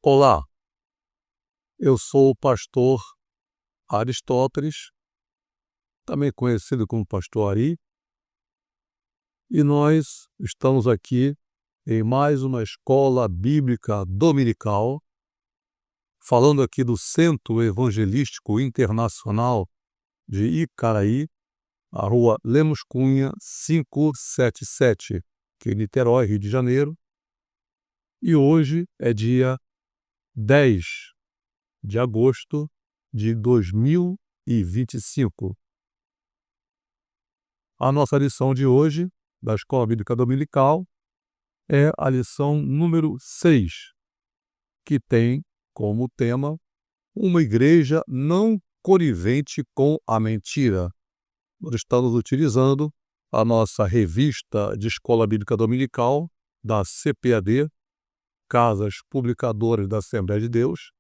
Olá, eu sou o pastor Aristóteles, também conhecido como pastor Ari, e nós estamos aqui em mais uma escola bíblica dominical, falando aqui do Centro Evangelístico Internacional de Icaraí, a rua Lemos Cunha 577, aqui em Niterói, Rio de Janeiro, e hoje é dia 10 de agosto de 2025. A nossa lição de hoje, da Escola Bíblica Dominical, é a lição número 6, que tem como tema uma igreja não conivente com a mentira. Nós estamos utilizando a nossa revista de Escola Bíblica Dominical, da CPAD, Casas Publicadoras da Assembleia de Deus,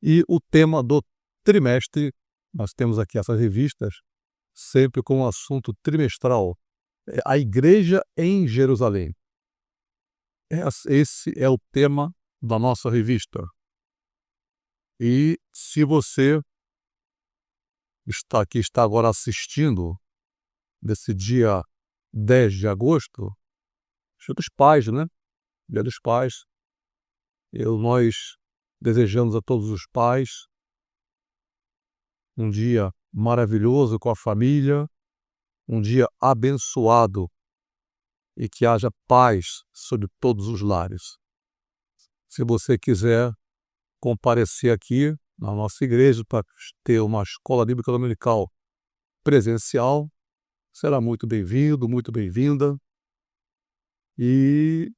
e o tema do trimestre, nós temos aqui essas revistas, sempre com um assunto trimestral, a igreja em Jerusalém. Esse é o tema da nossa revista. E se você está agora assistindo nesse dia 10 de agosto, Dia dos Pais, né? Dia dos Pais. Nós desejamos a todos os pais um dia maravilhoso com a família, um dia abençoado e que haja paz sobre todos os lares. Se você quiser comparecer aqui na nossa igreja para ter uma escola bíblica dominical presencial, será muito bem-vindo, muito bem-vinda. E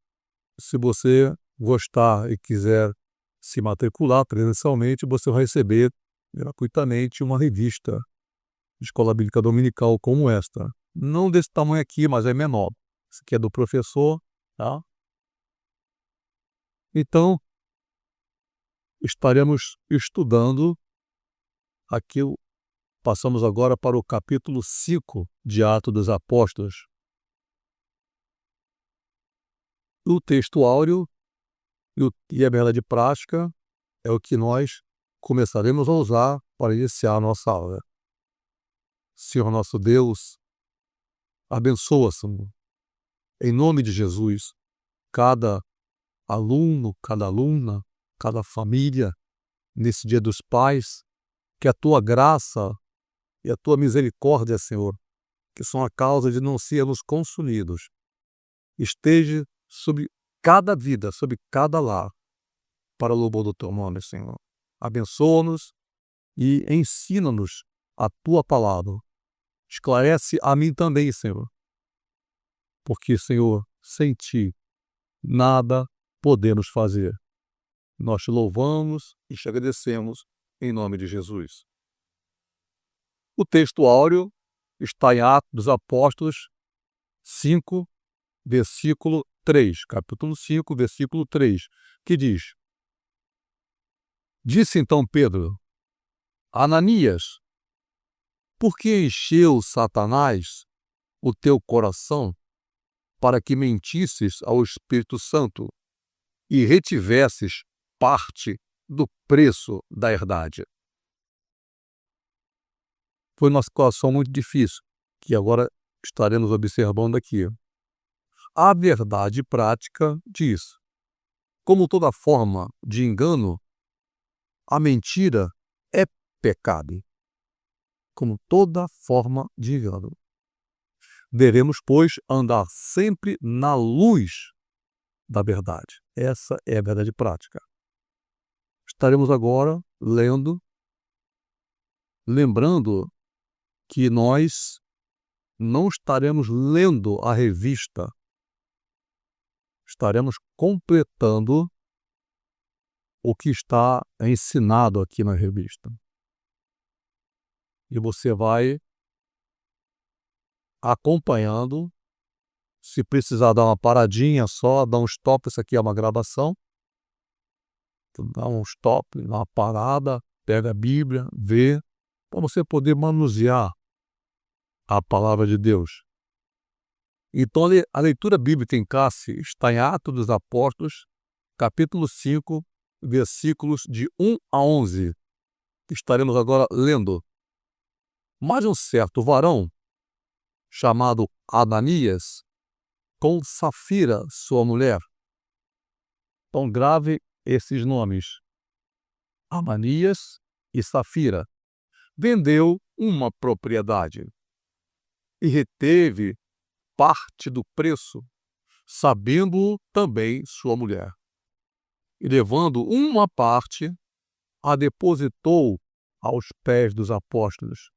se você gostar e quiser se matricular presencialmente, você vai receber gratuitamente uma revista de escola bíblica dominical como esta. Não desse tamanho aqui, mas é menor. Esse aqui é do professor, tá? Então, estaremos estudando aqui, passamos agora para o capítulo 5 de Atos dos Apóstolos. O texto áureo e a verdade prática é o que nós começaremos a usar para iniciar a nossa aula. Senhor nosso Deus, abençoa, Senhor, em nome de Jesus, cada aluno, cada aluna, cada família, nesse Dia dos Pais, que a Tua graça e a Tua misericórdia, Senhor, que são a causa de não sermos consumidos, esteja sobre cada vida, sobre cada lar, para o louvor do Teu nome, Senhor. Abençoa-nos e ensina-nos a Tua palavra. Esclarece a mim também, Senhor, porque, Senhor, sem Ti, nada podemos fazer. Nós Te louvamos e Te agradecemos em nome de Jesus. O texto áureo está em Atos dos Apóstolos 5, versículo 3, capítulo 5, versículo 3, que diz: Disse então Pedro: Ananias, por que encheu Satanás o teu coração para que mentisses ao Espírito Santo e retivesses parte do preço da herdade? Foi uma situação muito difícil, que agora estaremos observando aqui. A verdade prática diz: como toda forma de engano, a mentira é pecado. Como toda forma de engano. Devemos, pois, andar sempre na luz da verdade. Essa é a verdade prática. Estaremos agora lembrando que nós não estaremos lendo a revista, estaremos completando o que está ensinado aqui na revista. E você vai acompanhando, se precisar dar uma paradinha só, dar um stop, isso aqui é uma gravação, dá um stop, dá uma parada, pega a Bíblia, vê, para você poder manusear a palavra de Deus. Então, a leitura bíblica em classe está em Atos dos Apóstolos, capítulo 5, versículos de 1 a 11. Estaremos agora lendo. Mas um certo varão, chamado Ananias, com Safira, sua mulher. Então grave esses nomes. Ananias e Safira. Vendeu uma propriedade e reteve parte do preço, sabendo também sua mulher. E levando uma parte, a depositou aos pés dos apóstolos.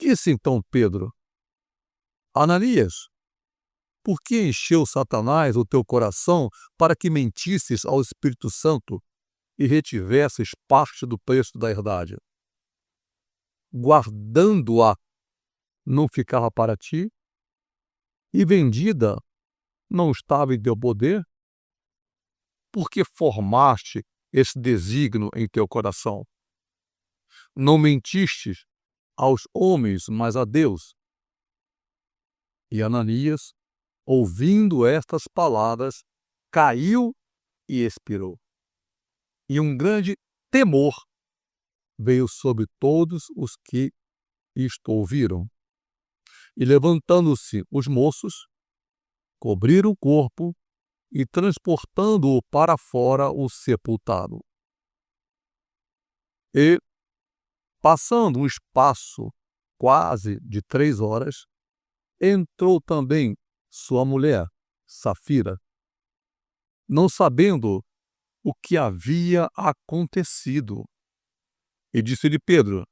Disse então Pedro: Ananias, por que encheu Satanás o teu coração para que mentisses ao Espírito Santo e retivesses parte do preço da herdade? Guardando-a, não ficava para ti? E vendida, não estava em teu poder? Por que formaste esse desígnio em teu coração? Não mentistes aos homens, mas a Deus. E Ananias, ouvindo estas palavras, caiu e expirou. E um grande temor veio sobre todos os que isto ouviram. E levantando-se os moços, cobriram o corpo e transportando-o para fora, o sepultaram. E, passando um espaço quase de 3 horas, entrou também sua mulher, Safira, não sabendo o que havia acontecido. E disse-lhe Pedro: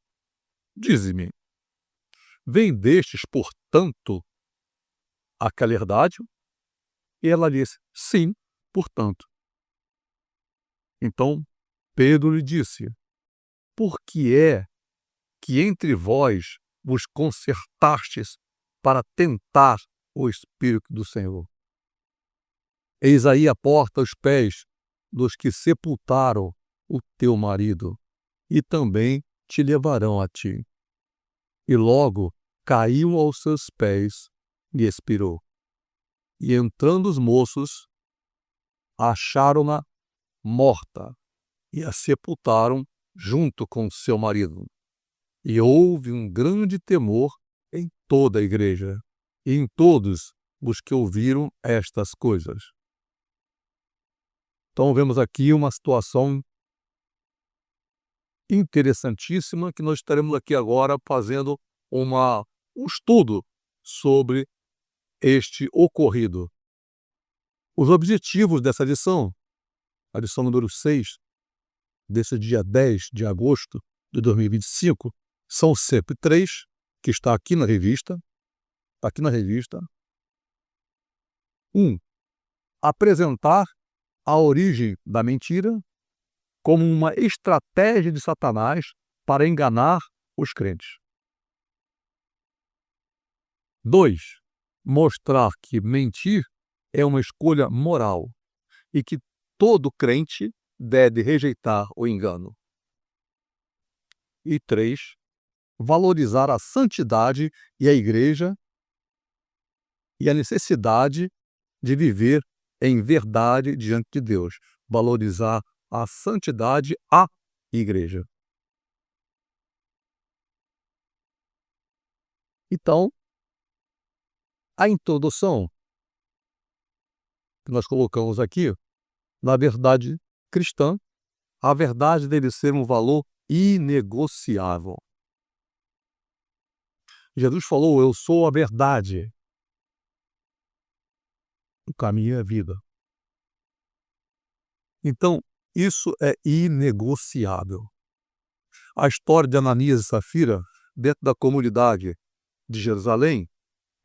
Dize-me, vendestes, portanto, aquela herdade? E ela disse: Sim, portanto. Então Pedro lhe disse: Por que é que entre vós vos concertastes para tentar o Espírito do Senhor? Eis aí a porta aos pés dos que sepultaram o teu marido, e também te levarão a ti. E logo caiu aos seus pés e expirou. E entrando os moços, acharam-na morta e a sepultaram junto com seu marido. E houve um grande temor em toda a igreja e em todos os que ouviram estas coisas. Então vemos aqui uma situação interessantíssima que nós estaremos aqui agora fazendo um estudo sobre este ocorrido. Os objetivos dessa lição, a lição número 6, desse dia 10 de agosto de 2025, são sempre 3, que está aqui na revista. Aqui na revista. 1. Apresentar a origem da mentira como uma estratégia de Satanás para enganar os crentes. 2. Mostrar que mentir é uma escolha moral e que todo crente deve rejeitar o engano. E 3. Valorizar a santidade e a igreja e a necessidade de viver em verdade diante de Deus. Valorizar a santidade, a igreja. Então, a introdução que nós colocamos aqui, na verdade cristã, a verdade deve ser um valor inegociável. Jesus falou: eu sou a verdade, o caminho e a vida. Então, isso é inegociável. A história de Ananias e Safira, dentro da comunidade de Jerusalém,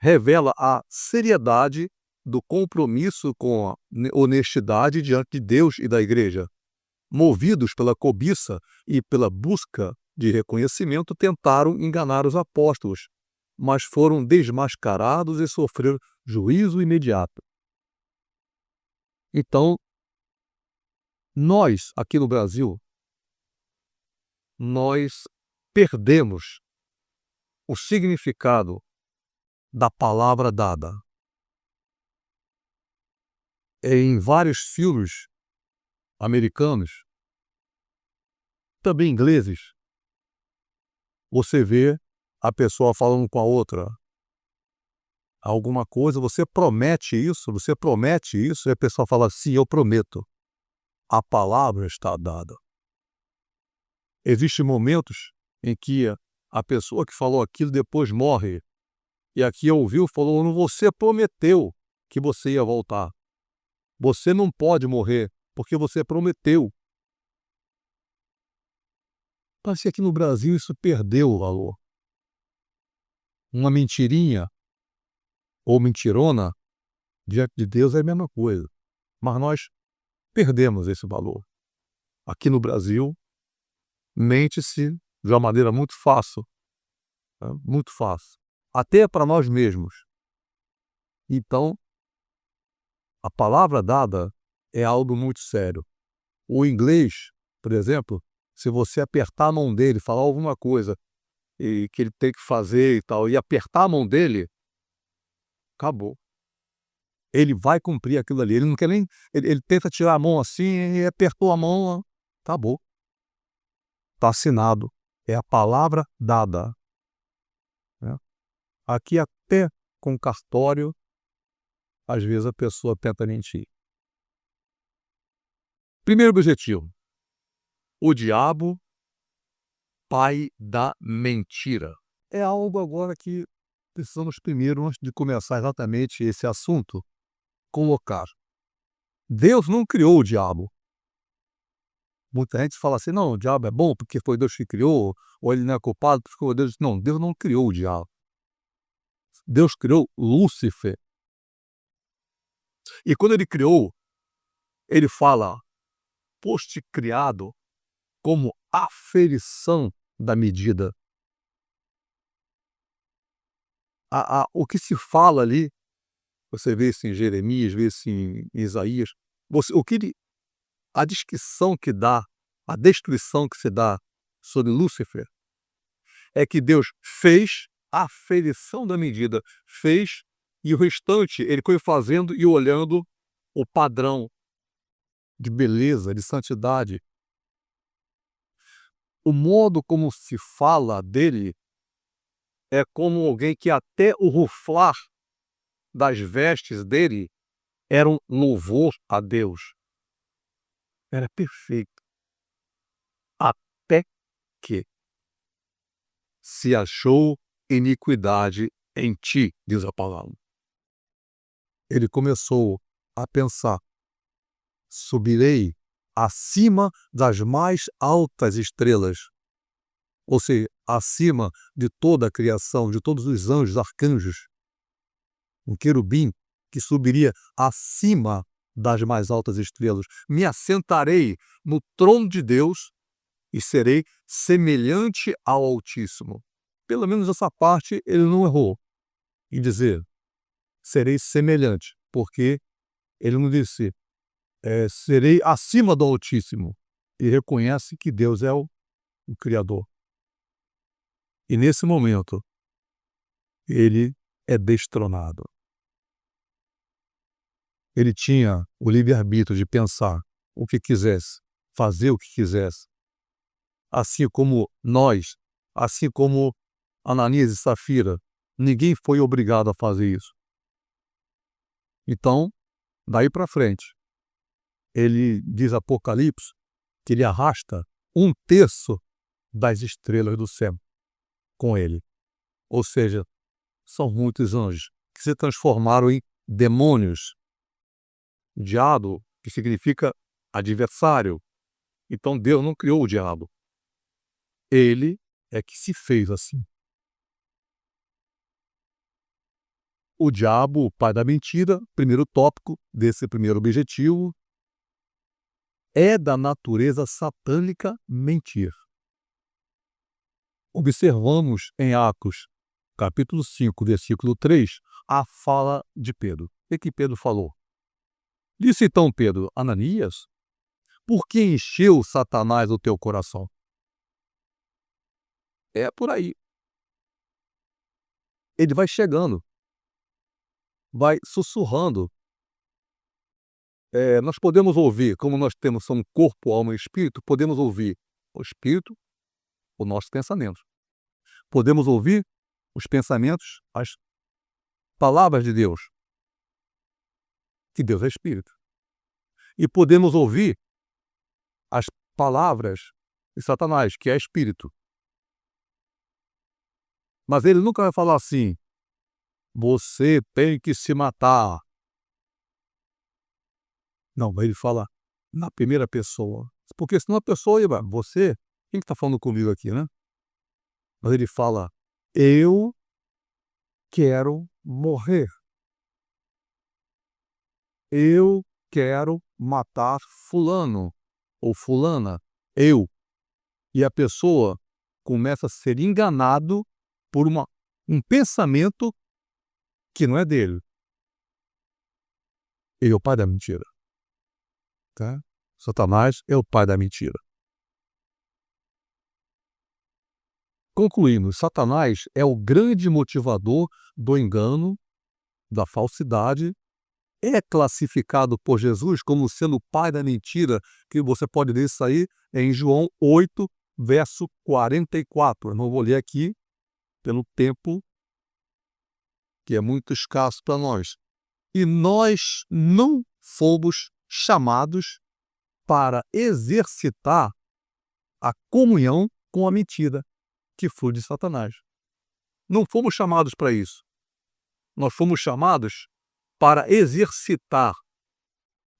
revela a seriedade do compromisso com a honestidade diante de Deus e da igreja. Movidos pela cobiça e pela busca de reconhecimento, tentaram enganar os apóstolos, mas foram desmascarados e sofreram juízo imediato. Então, nós, aqui no Brasil, nós perdemos o significado da palavra dada. Em vários filmes americanos, também ingleses, você vê a pessoa falando com a outra alguma coisa, você promete isso, e a pessoa fala: "Sim, eu prometo". A palavra está dada. Existem momentos em que a pessoa que falou aquilo depois morre, e a que ouviu falou: "Não, você prometeu que você ia voltar. Você não pode morrer, porque você prometeu". Parece que aqui no Brasil isso perdeu o valor. Uma mentirinha ou mentirona, diante de Deus é a mesma coisa, mas nós perdemos esse valor. Aqui no Brasil, mente-se de uma maneira muito fácil, né, muito fácil, até para nós mesmos. Então, a palavra dada é algo muito sério. O inglês, por exemplo, se você apertar a mão dele, falar alguma coisa e que ele tem que fazer e tal, e apertar a mão dele, acabou. Ele vai cumprir aquilo ali, ele não quer nem, ele tenta tirar a mão assim e apertou a mão, acabou. Está assinado, é a palavra dada, né. Aqui até com cartório, às vezes a pessoa tenta mentir. Primeiro objetivo, o diabo, pai da mentira. É algo agora que precisamos primeiro, antes de começar exatamente esse assunto, colocar. Deus não criou o diabo. Muita gente fala assim: "Não, o diabo é bom porque foi Deus que criou", ou ele não é culpado porque foi Deus. Não, Deus não criou o diabo. Deus criou Lúcifer. E quando ele criou, ele fala: "Foste criado como aferição da medida". O que se fala ali, você vê isso em Jeremias, vê isso em Isaías, o que ele, a descrição que dá, a descrição que se dá sobre Lúcifer, é que Deus fez a aferição da medida, fez, e o restante ele foi fazendo e olhando o padrão de beleza, de santidade. O modo como se fala dele é como alguém que até o ruflar das vestes dele era um louvor a Deus. Era perfeito. Até que se achou iniquidade em ti, diz a palavra. Ele começou a pensar: subirei acima das mais altas estrelas, ou seja, acima de toda a criação, de todos os anjos, arcanjos, um querubim que subiria acima das mais altas estrelas. Me assentarei no trono de Deus e serei semelhante ao Altíssimo. Pelo menos essa parte ele não errou em dizer: serei semelhante, porque ele não disse serei acima do Altíssimo. E reconhece que Deus é o Criador. E nesse momento, ele é destronado. Ele tinha o livre-arbítrio de pensar o que quisesse, fazer o que quisesse. Assim como nós, assim como Ananias e Safira, ninguém foi obrigado a fazer isso. Então, daí para frente, ele diz Apocalipse que ele arrasta 1/3 das estrelas do céu com ele. Ou seja, são muitos anjos que se transformaram em demônios. Diabo, que significa adversário. Então Deus não criou o diabo. Ele é que se fez assim. O diabo, o pai da mentira, primeiro tópico desse primeiro objetivo, é da natureza satânica mentir. Observamos em Atos, capítulo 5, versículo 3, a fala de Pedro. O que Pedro falou? Disse então Pedro: Ananias, por que encheu Satanás o teu coração? É por aí. Ele vai chegando, vai sussurrando. Nós podemos ouvir, como nós temos um corpo, alma e espírito, podemos ouvir o espírito, os nossos pensamentos. Podemos ouvir os pensamentos, as palavras de Deus, que Deus é espírito. E podemos ouvir as palavras de Satanás, que é espírito. Mas ele nunca vai falar assim: você tem que se matar. Não, ele fala na primeira pessoa. Porque senão a pessoa ia, você, quem que está falando comigo aqui, né? Mas ele fala: eu quero morrer. Eu quero matar fulano ou fulana. Eu. E a pessoa começa a ser enganado por um pensamento que não é dele. Ele é o pai da mentira. Tá? Satanás é o pai da mentira. Concluindo, Satanás é o grande motivador do engano, da falsidade. É classificado por Jesus como sendo o pai da mentira, que você pode ler isso aí em João 8, verso 44. Eu não vou ler aqui, pelo tempo que é muito escasso para nós. E nós não fomos chamados para exercitar a comunhão com a mentira, que foi de Satanás. Não fomos chamados para isso. Nós fomos chamados para exercitar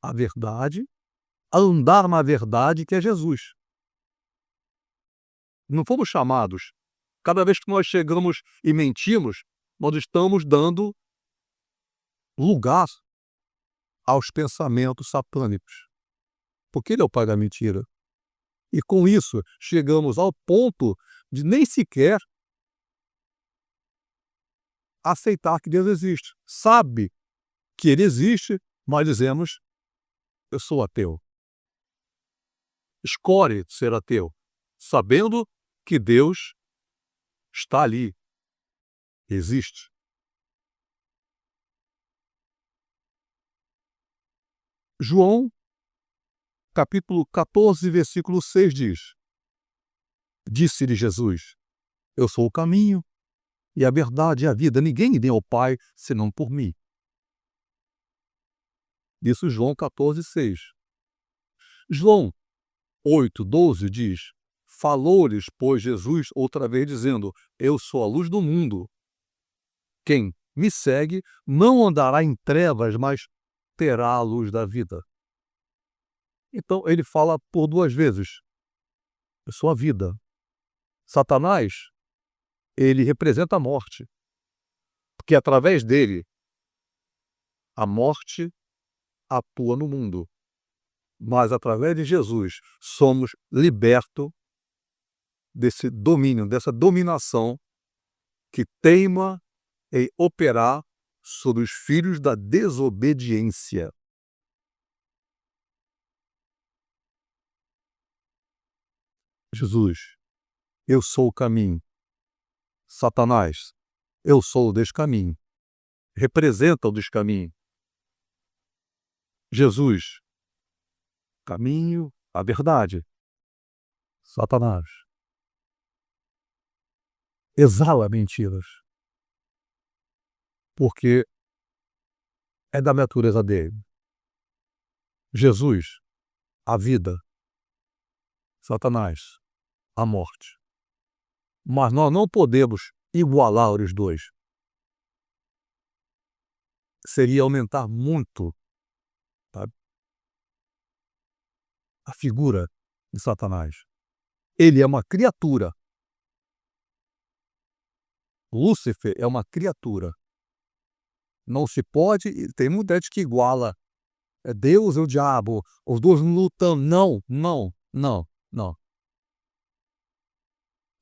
a verdade, a andar na verdade, que é Jesus. Não fomos chamados. Cada vez que nós chegamos e mentimos, nós estamos dando lugar aos pensamentos satânicos. Porque ele é o pai da mentira. E com isso, chegamos ao ponto de nem sequer aceitar que Deus existe. Sabe que ele existe, mas dizemos: eu sou ateu. Escolhe ser ateu, sabendo que Deus está ali, existe. João, capítulo 14, versículo 6 diz: disse-lhe Jesus: eu sou o caminho e a verdade e a vida. Ninguém vem ao Pai senão por mim. Isso João 14, 6. João 8, 12 diz: falou-lhes, pois, Jesus outra vez, dizendo: eu sou a luz do mundo. Quem me segue não andará em trevas, mas terá a luz da vida. Então ele fala por duas vezes: eu sou a vida. Satanás, ele representa a morte, porque através dele a morte atua no mundo. Mas através de Jesus somos libertos desse domínio, dessa dominação que teima em operar sobre os filhos da desobediência. Jesus: eu sou o caminho. Satanás: eu sou o descaminho. Representa o descaminho. Jesus: caminho, a verdade. Satanás: exala mentiras. Porque é da natureza dele. Jesus: a vida. Satanás: a morte. Mas nós não podemos igualar os dois. Seria aumentar muito, sabe, a figura de Satanás. Ele é uma criatura. Lúcifer é uma criatura. Não se pode, tem muita gente que iguala Deus e o diabo, os dois lutam. Não, não, não, não.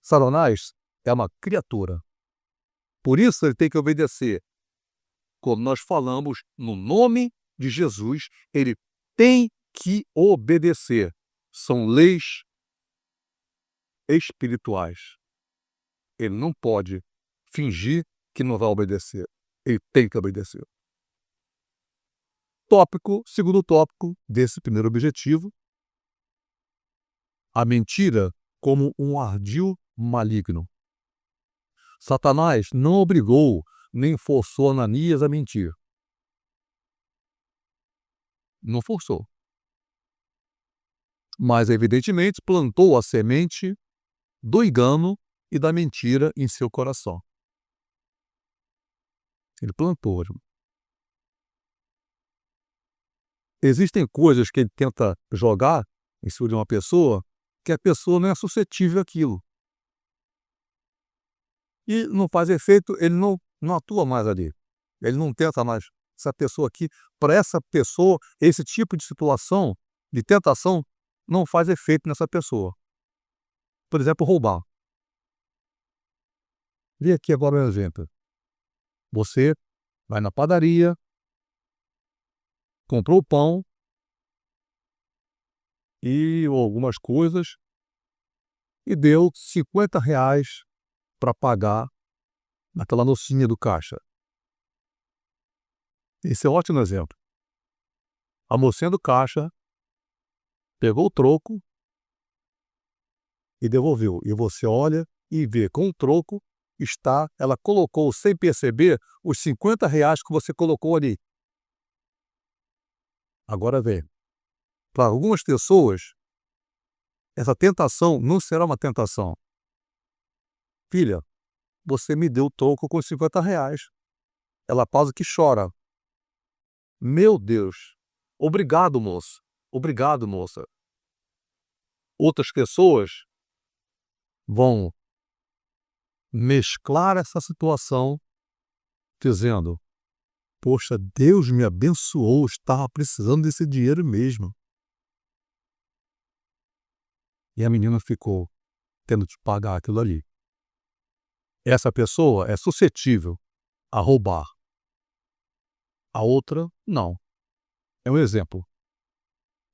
Satanás é uma criatura. Por isso ele tem que obedecer. Como nós falamos, no nome de Jesus, ele tem que obedecer. São leis espirituais. Ele não pode fingir que não vai obedecer. Ele tem que obedecer. Segundo tópico desse primeiro objetivo, a mentira como um ardil maligno. Satanás não obrigou nem forçou Ananias a mentir. Não forçou. Mas, evidentemente, plantou a semente do engano e da mentira em seu coração. Ele plantou. Existem coisas que ele tenta jogar em cima de uma pessoa que a pessoa não é suscetível àquilo. E não faz efeito, ele não atua mais ali. Ele não tenta mais. Essa pessoa aqui, para essa pessoa, esse tipo de situação, de tentação, não faz efeito nessa pessoa. Por exemplo, roubar. Vê aqui agora um exemplo. Você vai na padaria, comprou pão e algumas coisas e deu R$ 50 para pagar naquela mocinha do caixa. Esse é um ótimo exemplo. A mocinha do caixa pegou o troco e devolveu. E você olha e vê com o troco ela colocou sem perceber os R$ 50 que você colocou ali. Agora vem. Para algumas pessoas, essa tentação não será uma tentação. Filha, você me deu o troco com R$ 50. Ela pausa que chora. Meu Deus. Obrigado, moço. Obrigado, moça. Outras pessoas vão mesclar essa situação dizendo: poxa, Deus me abençoou, estava precisando desse dinheiro mesmo. E a menina ficou tendo de pagar aquilo ali. Essa pessoa é suscetível a roubar. A outra, não. É um exemplo.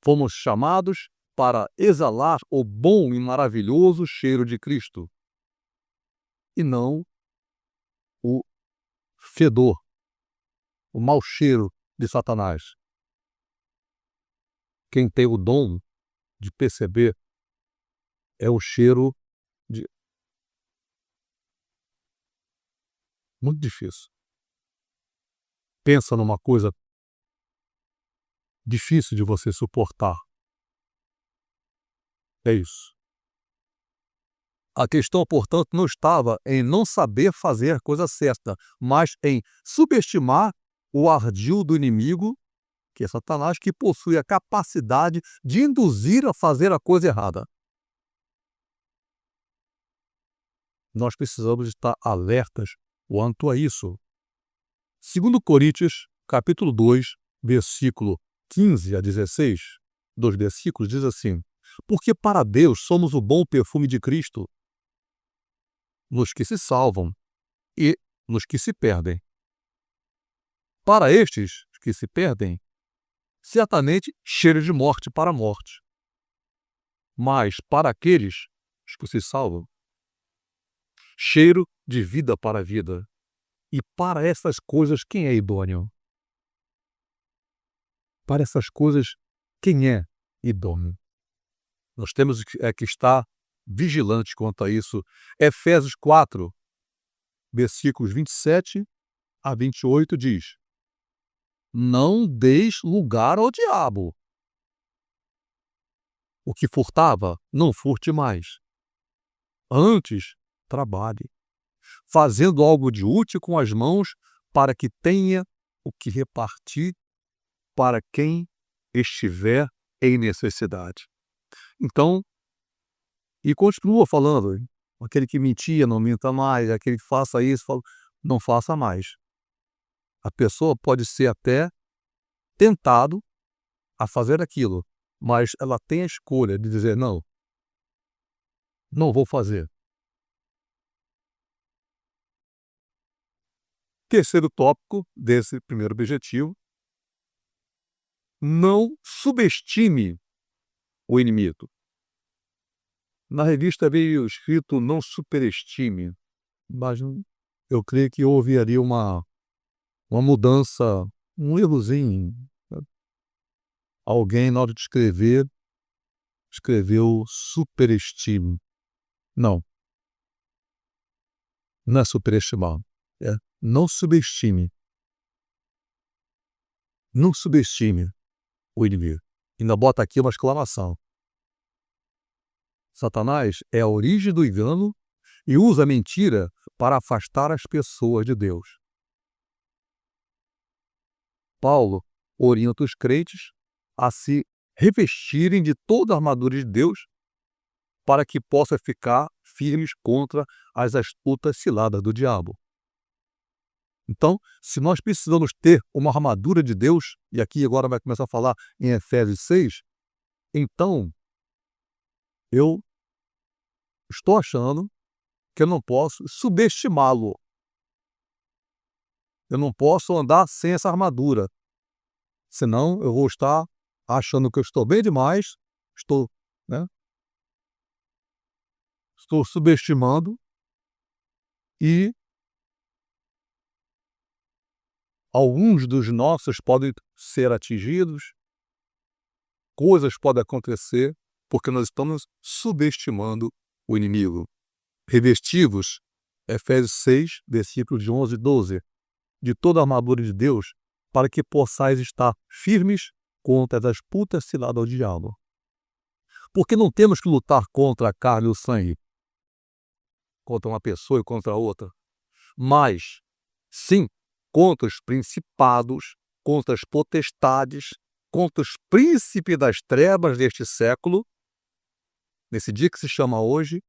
Fomos chamados para exalar o bom e maravilhoso cheiro de Cristo, e não o fedor, o mau cheiro de Satanás. Quem tem o dom de perceber é o cheiro de... Muito difícil. Pensa numa coisa difícil de você suportar. É isso. A questão, portanto, não estava em não saber fazer a coisa certa, mas em subestimar o ardil do inimigo, que é Satanás, que possui a capacidade de induzir a fazer a coisa errada. Nós precisamos estar alertas quanto a isso. 2 Coríntios, capítulo 2, versículo 15 a 16, 2 versículos, diz assim: porque para Deus somos o bom perfume de Cristo, nos que se salvam e nos que se perdem. Para estes que se perdem, certamente cheiro de morte para a morte. Mas para aqueles que se salvam, cheiro de vida para a vida. E para essas coisas, quem é idôneo? Para essas coisas, quem é idôneo? Nós temos que estar vigilantes quanto a isso. Efésios 4, versículos 27 a 28 diz: não deis lugar ao diabo. O que furtava, não furte mais. Antes, trabalhe, fazendo algo de útil com as mãos, para que tenha o que repartir para quem estiver em necessidade. Então, e continua falando, aquele que mentia, não minta mais, aquele que faça isso, não faça mais. A pessoa pode ser até tentado a fazer aquilo, mas ela tem a escolha de dizer: não vou fazer. Terceiro tópico desse primeiro objetivo: não subestime o inimigo. Na revista veio escrito não superestime, mas eu creio que houve ali uma mudança, um errozinho. Alguém, na hora de escrever, escreveu superestime. Não, não é superestimar. É não subestime. Não subestime o inimigo. Ainda bota aqui uma exclamação. Satanás é a origem do engano e usa a mentira para afastar as pessoas de Deus. Paulo orienta os crentes a se revestirem de toda a armadura de Deus para que possa ficar firmes contra as astutas ciladas do diabo. Então, se nós precisamos ter uma armadura de Deus, e aqui agora vai começar a falar em Efésios 6, então eu estou achando que eu não posso subestimá-lo. Eu não posso andar sem essa armadura, senão eu vou estar achando que eu estou bem demais, estou, né, estou subestimando e alguns dos nossos podem ser atingidos, coisas podem acontecer, porque nós estamos subestimando o inimigo. Revestivos, Efésios 6, versículos de 11 e 12, de toda a armadura de Deus, para que possais estar firmes contra as putas ciladas do diabo. Porque não temos que lutar contra a carne e o sangue, contra uma pessoa e contra outra, mas, sim, contra os principados, contra as potestades, contra os príncipes das trevas deste século, nesse dia que se chama hoje,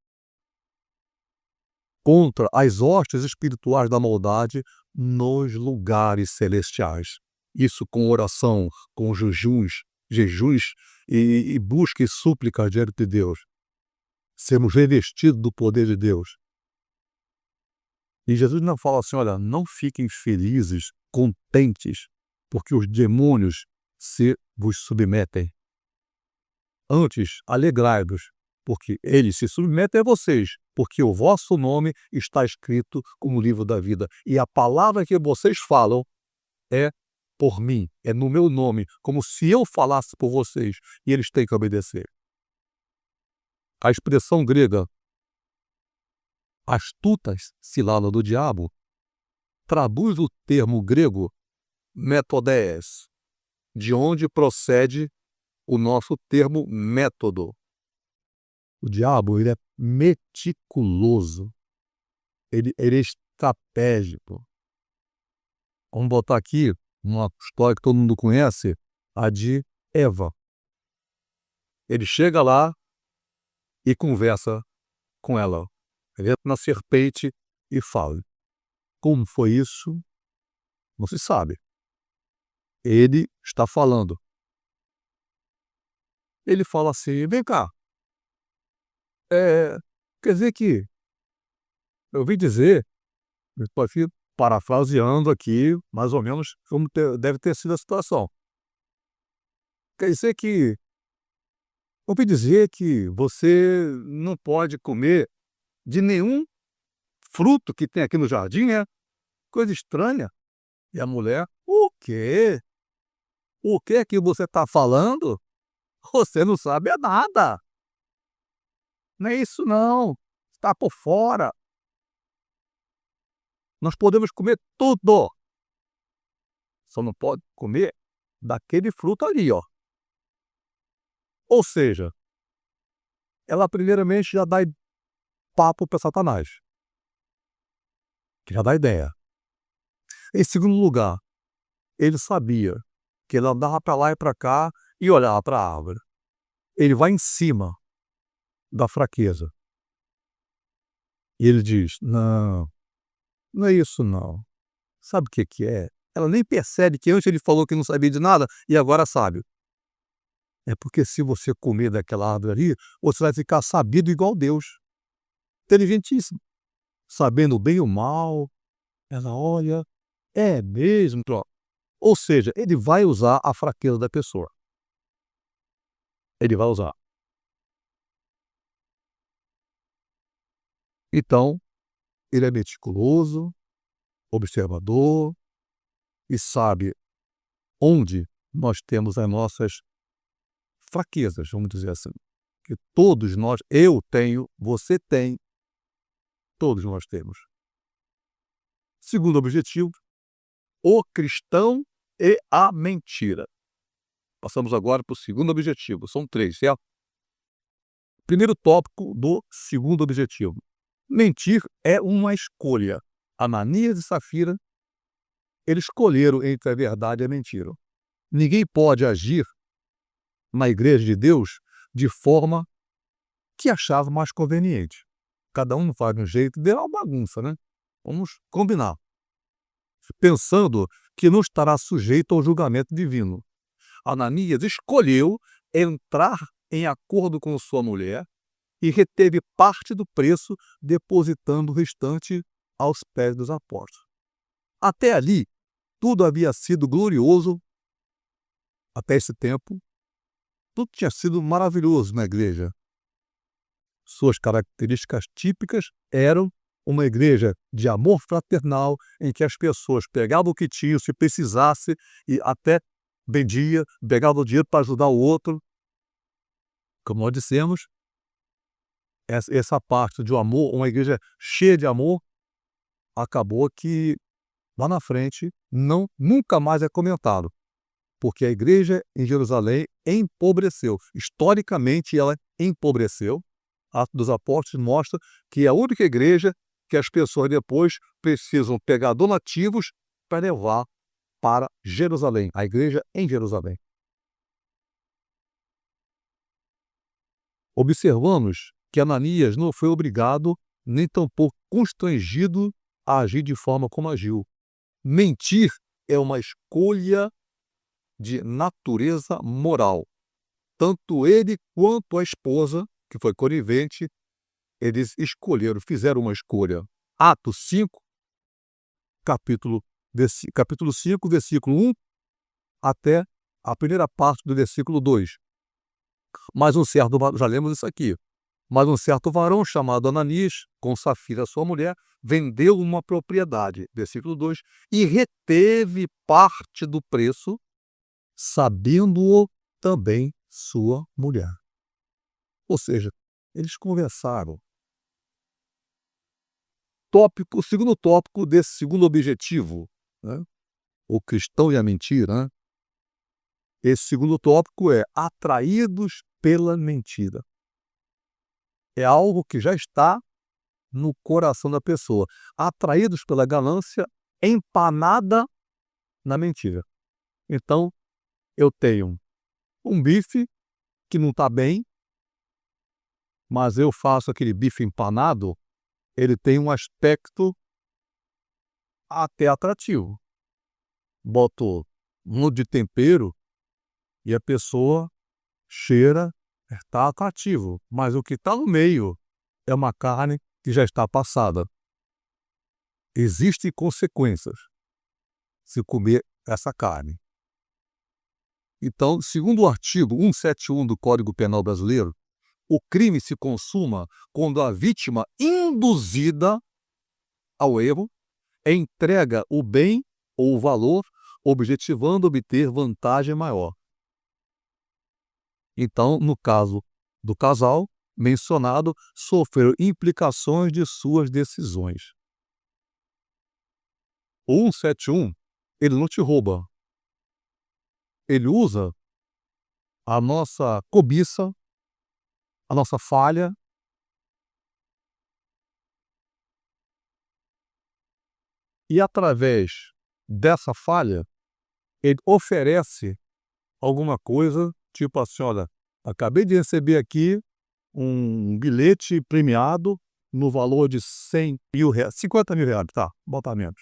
contra as hostes espirituais da maldade nos lugares celestiais. Isso com oração, com jejuns e busca e súplica diante de Deus. Sermos revestidos do poder de Deus. E Jesus não fala assim, olha, não fiquem felizes, contentes, porque os demônios se vos submetem. Antes, alegrai-vos, porque eles se submetem a vocês, porque o vosso nome está escrito no livro da vida. E a palavra que vocês falam é por mim, é no meu nome, como se eu falasse por vocês, e eles têm que obedecer. A expressão grega astutas cilada do diabo traduz o termo grego metodés, de onde procede o nosso termo método. O diabo, ele é meticuloso, ele é estratégico. Vamos botar aqui uma história que todo mundo conhece, a de Eva. Ele chega lá e conversa com ela. Ele entra na serpente e fala. Como foi isso? Não se sabe. Ele está falando. Ele fala assim, vem cá. Quer dizer que eu ouvi dizer, estou aqui parafraseando aqui, mais ou menos como deve ter sido a situação. Quer dizer que ouvi dizer que você não pode comer de nenhum fruto que tem aqui no jardim, é coisa estranha. E a mulher, o quê? O que é que você está falando? Você não sabe é nada. Não é isso não. Está por fora. Nós podemos comer tudo. Só não pode comer daquele fruto ali, ó. Ou seja, ela primeiramente já dá papo para Satanás. Que já dá ideia. Em segundo lugar, ele sabia que ele andava para lá e para cá e olhava para a árvore. Ele vai em cima da fraqueza. E ele diz, não, não é isso não. Sabe o que que é? Ela nem percebe que antes ele falou que não sabia de nada e agora sabe. É porque se você comer daquela árvore ali, você vai ficar sabido igual Deus. Inteligentíssimo. Sabendo o bem e o mal. Ela olha, é mesmo. Pronto. Ou seja, ele vai usar a fraqueza da pessoa. Ele vai usar. Então, ele é meticuloso, observador e sabe onde nós temos as nossas fraquezas, vamos dizer assim, que todos nós, eu tenho, você tem, todos nós temos. Segundo objetivo, o cristão e a mentira. Passamos agora para o segundo objetivo, são 3, certo? Primeiro tópico do segundo objetivo. Mentir é uma escolha. Ananias e Safira, eles escolheram entre a verdade e a mentira. Ninguém pode agir na igreja de Deus de forma que achava mais conveniente. Cada um faz de um jeito, deu uma bagunça, né? Vamos combinar. Pensando que não estará sujeito ao julgamento divino. Ananias escolheu entrar em acordo com sua mulher e reteve parte do preço, depositando o restante aos pés dos apóstolos. Até ali, tudo havia sido glorioso. Até esse tempo, tudo tinha sido maravilhoso na igreja. Suas características típicas eram uma igreja de amor fraternal, em que as pessoas pegavam o que tinham, se precisasse, e até vendia, pegava o dinheiro para ajudar o outro. Como nós dissemos, essa parte de amor, uma igreja cheia de amor, acabou que lá na frente nunca mais é comentado, porque a igreja em Jerusalém empobreceu. Historicamente ela empobreceu. Atos dos Apóstolos mostra que é a única igreja que as pessoas depois precisam pegar donativos para levar para Jerusalém, a igreja em Jerusalém. Observamos que Ananias não foi obrigado, nem tampouco constrangido a agir de forma como agiu. Mentir é uma escolha de natureza moral. Tanto ele quanto a esposa, que foi conivente, eles escolheram, fizeram uma escolha. Atos 5, capítulo 5, versículo 1, até a primeira parte do versículo 2. Mas um certo, já lemos isso aqui, mas um certo varão chamado Ananias, com Safira sua mulher, vendeu uma propriedade, versículo 2, e reteve parte do preço, sabendo-o também sua mulher. Ou seja, eles conversaram. O segundo tópico desse segundo objetivo, né? O cristão e a mentira, né? Esse segundo tópico é atraídos pela mentira. É algo que já está no coração da pessoa. Atraídos pela ganância, empanada na mentira. Então, eu tenho um bife que não está bem, mas eu faço aquele bife empanado, ele tem um aspecto até atrativo. Boto um de tempero e a pessoa cheira, está atrativo, mas o que está no meio é uma carne que já está passada. Existem consequências se comer essa carne. Então, segundo o artigo 171 do Código Penal Brasileiro, o crime se consuma quando a vítima induzida ao erro entrega o bem ou o valor, objetivando obter vantagem maior. Então, no caso do casal mencionado, sofreu implicações de suas decisões. O 171, ele não te rouba. Ele usa a nossa cobiça, a nossa falha, e através dessa falha, ele oferece alguma coisa, tipo assim, olha, acabei de receber aqui um bilhete premiado no valor de 100 mil reais, 50 mil reais, tá, bota menos.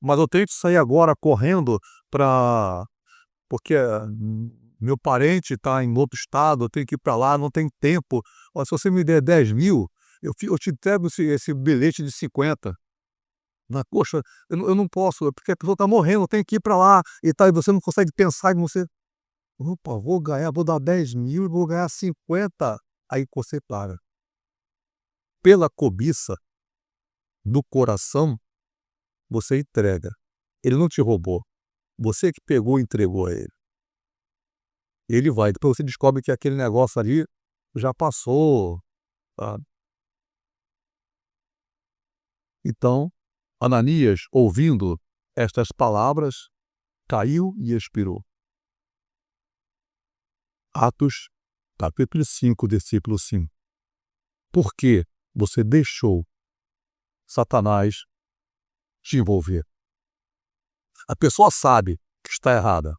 Mas eu tenho que sair agora correndo porque meu parente está em outro estado, eu tenho que ir para lá, não tem tempo. Ó, se você me der 10 mil, eu te entrego esse bilhete de 50. Poxa, eu não posso, é porque a pessoa está morrendo, eu tenho que ir para lá e tal, e você não consegue pensar em você. Opa, vou dar 10 mil e vou ganhar 50. Aí você para. Pela cobiça do coração, você entrega. Ele não te roubou. Você que pegou e entregou a ele. Ele vai, depois você descobre que aquele negócio ali já passou, sabe. Então, Ananias, ouvindo estas palavras, caiu e expirou. Atos, capítulo 5, versículo 5. Por que você deixou Satanás te envolver? A pessoa sabe que está errada,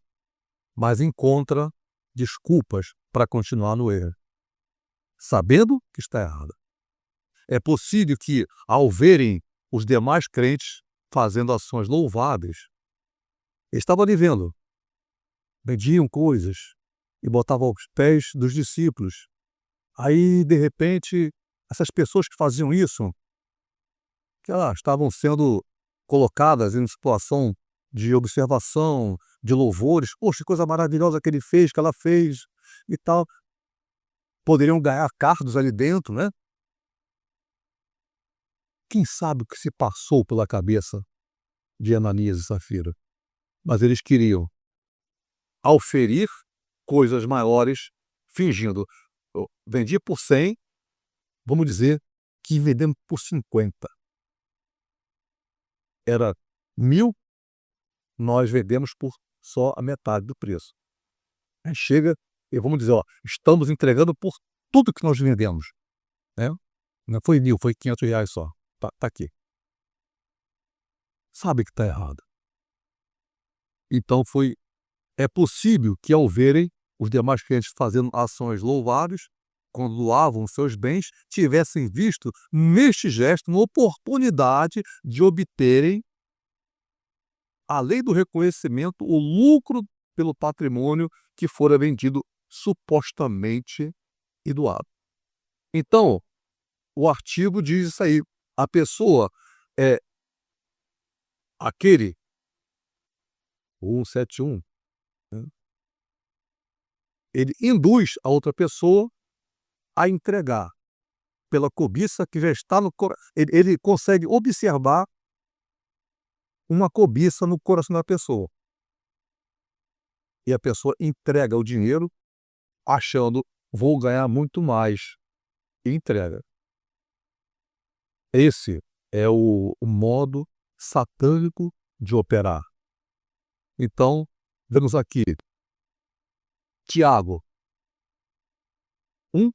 mas encontra desculpas para continuar no erro, sabendo que está errada. É possível que, ao verem os demais crentes fazendo ações louváveis, eles estavam ali vendo, vendiam coisas e botavam aos pés dos discípulos. Aí, de repente, essas pessoas que faziam isso, que elas estavam sendo colocadas em situação de observação, de louvores. Poxa, que coisa maravilhosa que ele fez, que ela fez e tal. Poderiam ganhar cargos ali dentro, né? Quem sabe o que se passou pela cabeça de Ananias e Safira? Mas eles queriam auferir coisas maiores, fingindo. Eu vendi por 100, vamos dizer que vendemos por 50. Era 1.000, nós vendemos por só a metade do preço. Aí chega e vamos dizer, ó, estamos entregando por tudo que nós vendemos, né? Não foi 1.000, foi R$ 500 só. Tá aqui. Sabe que está errado. Então é possível que, ao verem os demais clientes fazendo ações louváveis, quando doavam seus bens, tivessem visto neste gesto uma oportunidade de obterem, além do reconhecimento, o lucro pelo patrimônio que fora vendido supostamente e doado. Então, o artigo diz isso aí. A pessoa é aquele, o 171, né? Ele induz a outra pessoa a entregar pela cobiça que já está no coração. Ele consegue observar uma cobiça no coração da pessoa. E a pessoa entrega o dinheiro achando, vou ganhar muito mais. E entrega. Esse é o modo satânico de operar. Então, vemos aqui, Tiago 1,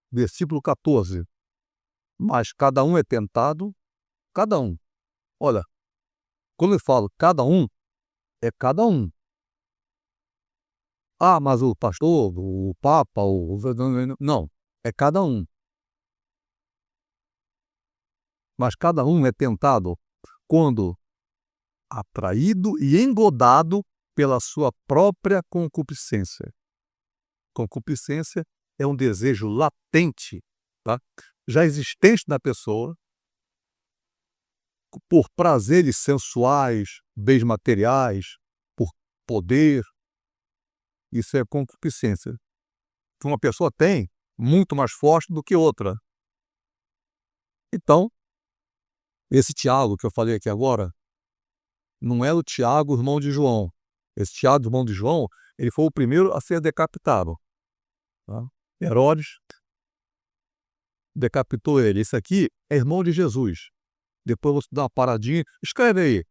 versículo 14. Mas cada um é tentado, cada um. Olha, quando eu falo cada um, é cada um. Ah, mas o pastor, o papa, não, é cada um. Mas cada um é tentado quando atraído e engodado pela sua própria concupiscência. Concupiscência é um desejo latente, tá? Já existente na pessoa, por prazeres sensuais, bens materiais, por poder. Isso é concupiscência, que uma pessoa tem muito mais forte do que outra. Então, esse Tiago que eu falei aqui agora, não é o Tiago, irmão de João. Esse Tiago, irmão de João, ele foi o primeiro a ser decapitado, tá? Herodes decapitou ele. Esse aqui é irmão de Jesus. Depois você dá uma paradinha, escreve aí.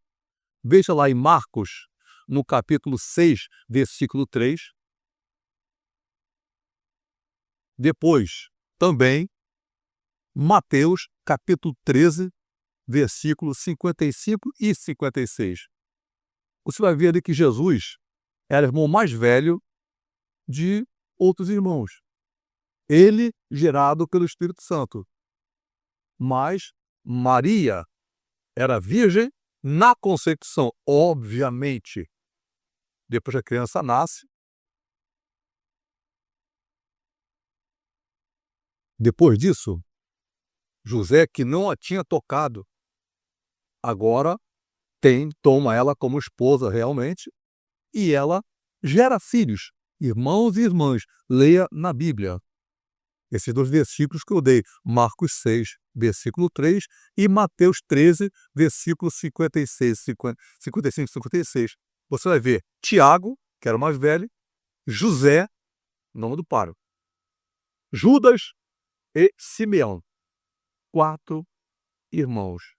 Veja lá em Marcos, no capítulo 6, versículo 3. Depois, também, Mateus, capítulo 13, versículos 55 e 56. Você vai ver ali que Jesus era o irmão mais velho de outros irmãos. Ele gerado pelo Espírito Santo. Mas Maria era virgem na concepção, obviamente. Depois que a criança nasce, depois disso, José, que não a tinha tocado, agora toma ela como esposa realmente, e ela gera filhos, irmãos e irmãs. Leia na Bíblia. Esses 2 versículos que eu dei, Marcos 6, versículo 3, e Mateus 13, versículo 55 e 56. Você vai ver Tiago, que era o mais velho, José, nome do páreo. Judas e Simeão, 4 irmãos.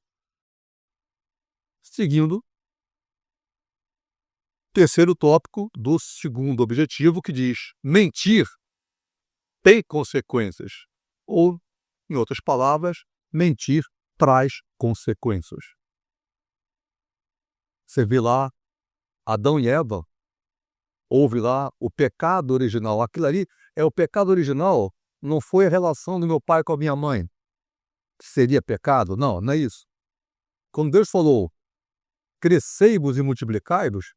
Seguindo, terceiro tópico do segundo objetivo, que diz: mentir tem consequências. Ou, em outras palavras, mentir traz consequências. Você vê lá Adão e Eva, houve lá o pecado original. Aquilo ali é o pecado original, não foi a relação do meu pai com a minha mãe, que seria pecado. Não, não é isso. Quando Deus falou, crescei-vos e multiplicai-vos,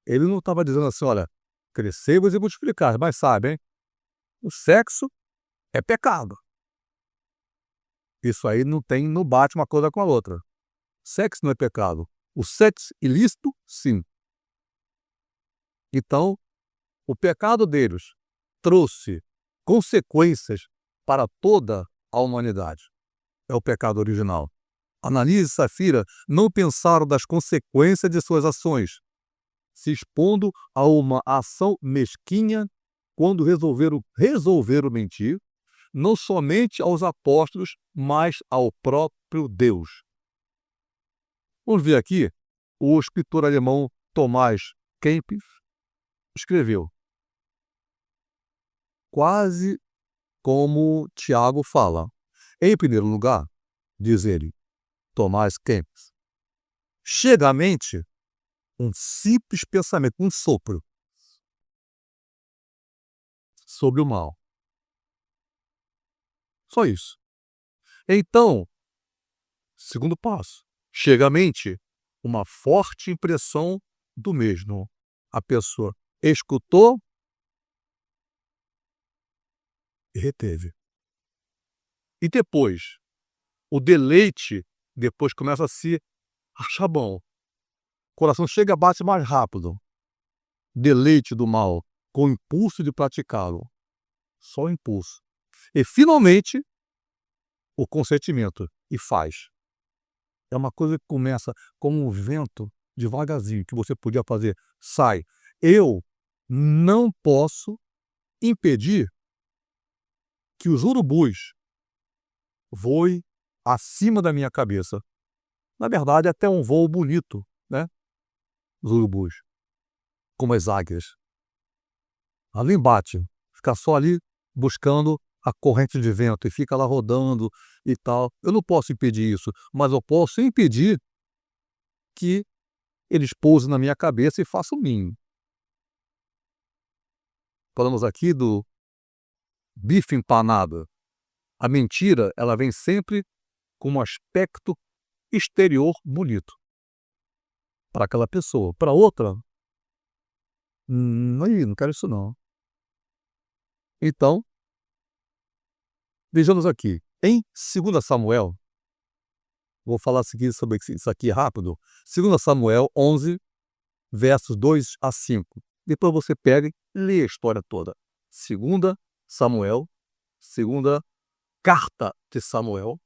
ele não estava dizendo assim, olha, crescei-vos e multiplicai, mas sabe, hein? O sexo é pecado. Isso aí não bate uma coisa com a outra. Sexo não é pecado. O sexo ilícito, sim. Então, o pecado deles trouxe consequências para toda a humanidade. É o pecado original. Ananias e Safira não pensaram das consequências de suas ações, se expondo a uma ação mesquinha quando resolveram mentir, não somente aos apóstolos, mas ao próprio Deus. Vamos ver aqui, o escritor alemão Thomas Kempis escreveu, quase como Tiago fala. Em primeiro lugar, diz ele, Thomas Kempis, chega à mente um simples pensamento, um sopro sobre o mal. Só isso. Então, segundo passo, chega à mente uma forte impressão do mesmo. A pessoa escutou e reteve. E depois, o deleite, depois começa a se achar bom. O coração chega, bate mais rápido. Deleite do mal, com o impulso de praticá-lo. Só o impulso. E, finalmente, o consentimento. E faz. É uma coisa que começa como um vento, devagarzinho, que você podia fazer. Sai. Eu não posso impedir que os urubus voem acima da minha cabeça. Na verdade, até um voo bonito, né? Os urubus. Como as águias. Ali embaixo. Ficar só ali buscando a corrente de vento e fica lá rodando e tal. Eu não posso impedir isso, mas eu posso impedir que eles pousem na minha cabeça e façam o ninho. Falamos aqui do bife empanado. A mentira, ela vem sempre com um aspecto exterior bonito para aquela pessoa. Para outra, não quero isso não. Então, vejamos aqui. Em 2 Samuel, vou falar sobre isso aqui rápido. 2 Samuel 11, versos 2 a 5. Depois você pega e lê a história toda. 2 Samuel, segunda carta de Samuel,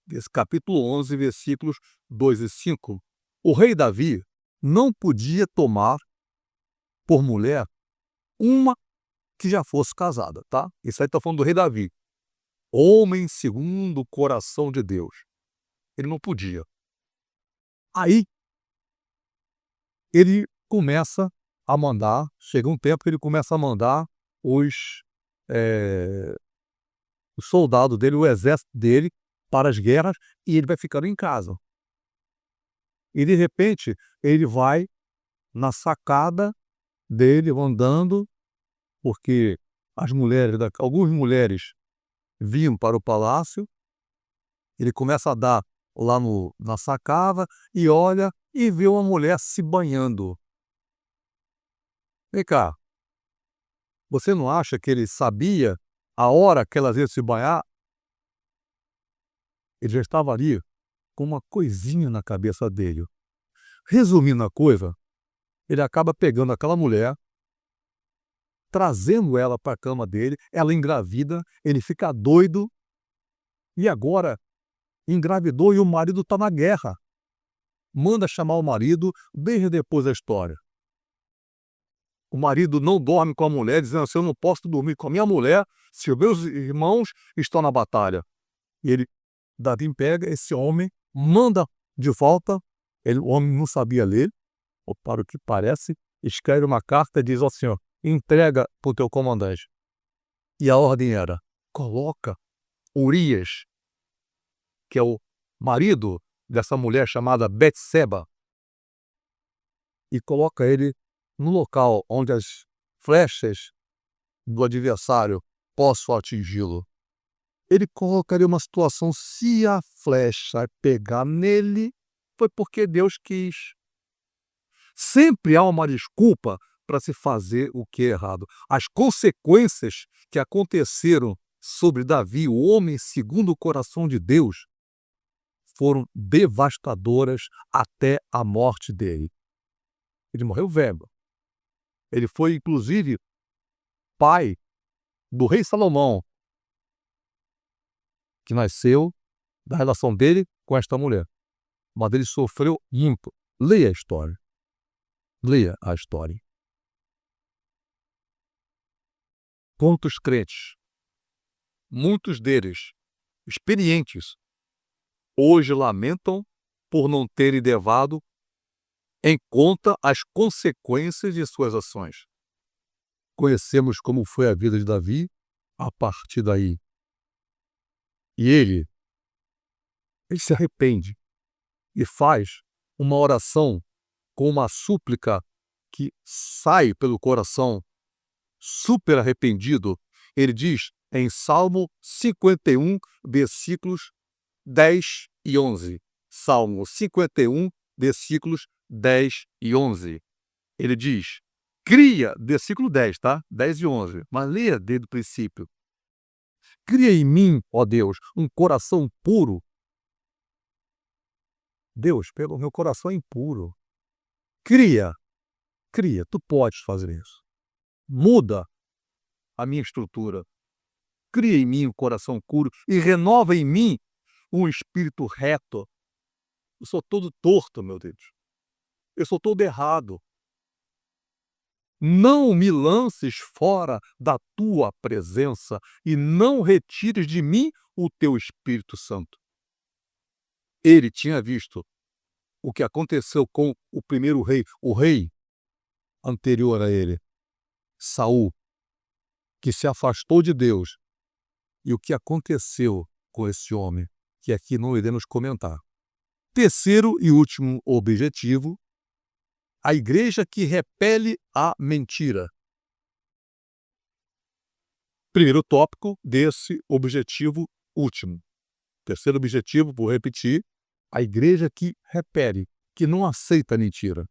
desse capítulo 11, versículos 2 e 5. O rei Davi não podia tomar por mulher uma que já fosse casada, tá? Isso aí está falando do rei Davi. Homem segundo o coração de Deus. Ele não podia. Aí, ele começa a mandar, chega um tempo que ele começa a mandar os soldados dele, o exército dele, para as guerras, e ele vai ficando em casa. E, de repente, ele vai na sacada dele, andando, porque algumas mulheres vinham para o palácio, ele começa a dar lá na sacada e olha e vê uma mulher se banhando. Vem cá, você não acha que ele sabia a hora que elas iam se banhar? Ele já estava ali com uma coisinha na cabeça dele. Resumindo a coisa, ele acaba pegando aquela mulher, trazendo ela para a cama dele, ela engravida, ele fica doido, e agora engravidou e o marido está na guerra. Manda chamar o marido desde depois da história. O marido não dorme com a mulher, dizendo assim: eu não posso dormir com a minha mulher se os meus irmãos estão na batalha. E Davi pega esse homem, manda de volta. O homem não sabia ler, ou para o que parece, escreve uma carta e diz assim: ó, entrega para o teu comandante. E a ordem era: coloca Urias, que é o marido dessa mulher chamada Betseba, e coloca ele no local onde as flechas do adversário possam atingi-lo. Ele colocaria uma situação: se a flecha pegar nele, foi porque Deus quis. Sempre há uma desculpa para se fazer o que é errado. As consequências que aconteceram sobre Davi, o homem segundo o coração de Deus, foram devastadoras até a morte dele. Ele morreu velho. Ele foi, inclusive, pai do rei Salomão, que nasceu da relação dele com esta mulher. Mas ele sofreu muito. Leia a história. Leia a história. Quantos crentes, muitos deles experientes, hoje lamentam por não terem levado em conta as consequências de suas ações. Conhecemos como foi a vida de Davi a partir daí. E ele se arrepende e faz uma oração com uma súplica que sai pelo coração, super arrependido. Ele diz em Salmo 51, versículos 10 e 11. Salmo 51, versículos 10 e 11. Ele diz: cria, versículo 10, tá? 10 e 11. Mas leia desde o princípio. Cria em mim, ó Deus, um coração puro. Deus, pelo meu coração é impuro. Cria, tu podes fazer isso. Muda a minha estrutura. Cria em mim um coração puro e renova em mim um espírito reto. Eu sou todo torto, meu Deus. Eu sou todo errado. Não me lances fora da tua presença e não retires de mim o teu Espírito Santo. Ele tinha visto o que aconteceu com o primeiro rei, o rei anterior a ele, Saul, que se afastou de Deus, e o que aconteceu com esse homem, que aqui não iremos comentar. Terceiro e último objetivo: a igreja que repele a mentira. Primeiro tópico desse objetivo último. Terceiro objetivo, vou repetir: a igreja que repele, que não aceita a mentira.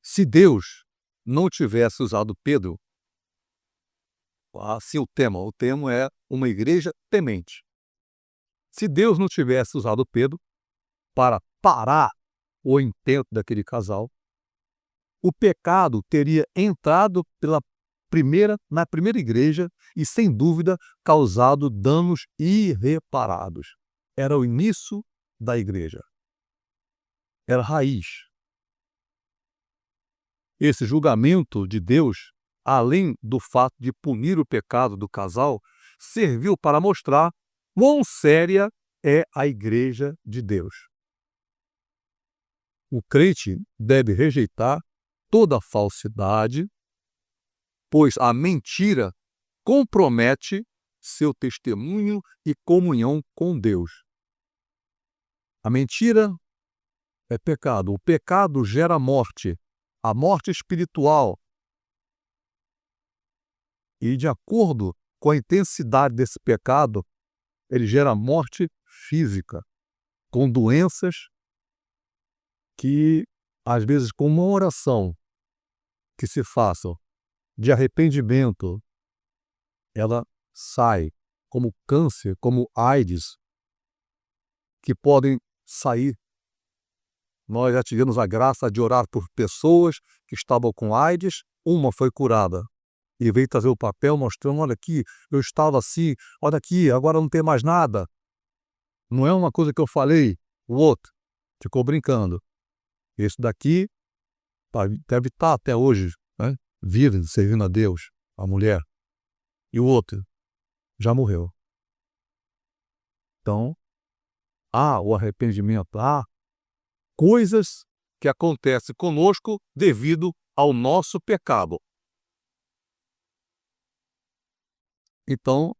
Se Deus não tivesse usado Pedro, assim o tema é uma igreja temente. Se Deus não tivesse usado Pedro para parar o intento daquele casal, o pecado teria entrado na primeira igreja e, sem dúvida, causado danos irreparáveis. Era o início da igreja. Era a raiz. Esse julgamento de Deus, além do fato de punir o pecado do casal, serviu para mostrar quão séria é a igreja de Deus. O crente deve rejeitar toda falsidade, pois a mentira compromete seu testemunho e comunhão com Deus. A mentira é pecado. O pecado gera morte, a morte espiritual. E, de acordo com a intensidade desse pecado, ele gera morte física, com doenças que, às vezes, com uma oração que se faça de arrependimento, ela sai, como câncer, como AIDS, que podem sair. Nós já tivemos a graça de orar por pessoas que estavam com AIDS, uma foi curada. E veio trazer o papel mostrando: olha aqui, eu estava assim, olha aqui, agora não tem mais nada. Não é uma coisa que eu falei, o outro ficou brincando. Esse daqui deve estar até hoje, né, vive, servindo a Deus, a mulher, e o outro já morreu. Então, há o arrependimento, há coisas que acontecem conosco devido ao nosso pecado. Então,